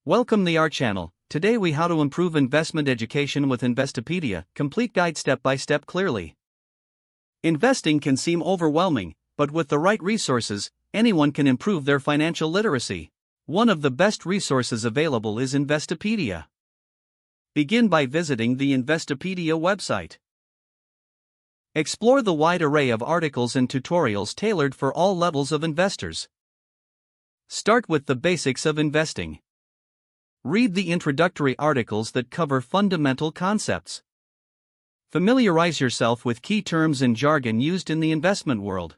Welcome to our channel. Today we how to improve investment education with Investopedia, complete guide step by step clearly. Investing can seem overwhelming, but with the right resources, anyone can improve their financial literacy. One of the best resources available is Investopedia. Begin by visiting the Investopedia website. Explore the wide array of articles and tutorials tailored for all levels of investors. Start with the basics of investing. Read the introductory articles that cover fundamental concepts. Familiarize yourself with key terms and jargon used in the investment world.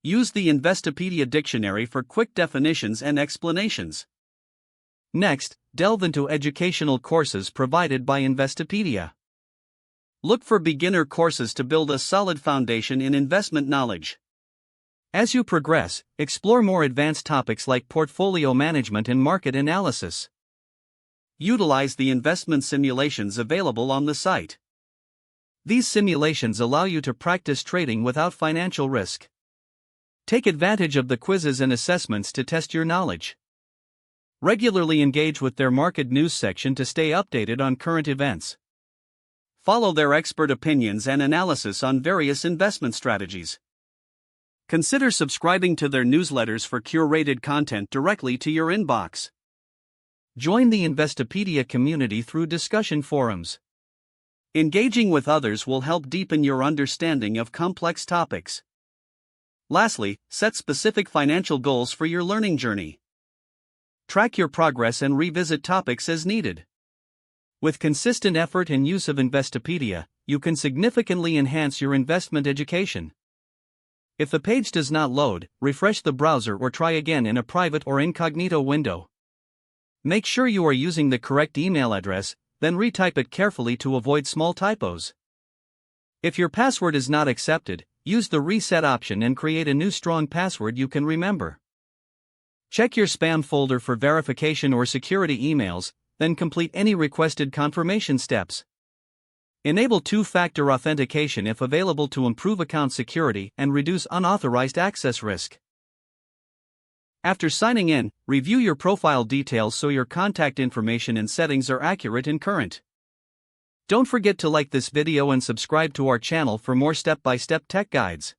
Use the Investopedia dictionary for quick definitions and explanations. Next, delve into educational courses provided by Investopedia. Look for beginner courses to build a solid foundation in investment knowledge. As you progress, explore more advanced topics like portfolio management and market analysis. Utilize the investment simulations available on the site. These simulations allow you to practice trading without financial risk. Take advantage of the quizzes and assessments to test your knowledge. Regularly engage with their market news section to stay updated on current events. Follow their expert opinions and analysis on various investment strategies. Consider subscribing to their newsletters for curated content directly to your inbox. Join the Investopedia community through discussion forums. Engaging with others will help deepen your understanding of complex topics. Lastly, set specific financial goals for your learning journey. Track your progress and revisit topics as needed. With consistent effort and use of Investopedia, you can significantly enhance your investment education. If the page does not load, refresh the browser or try again in a private or incognito window. Make sure you are using the correct email address, then retype it carefully to avoid small typos. If your password is not accepted, use the reset option and create a new strong password you can remember. Check your spam folder for verification or security emails, then complete any requested confirmation steps. Enable two-factor authentication if available to improve account security and reduce unauthorized access risk. After signing in, review your profile details so your contact information and settings are accurate and current. Don't forget to like this video and subscribe to our channel for more step-by-step tech guides.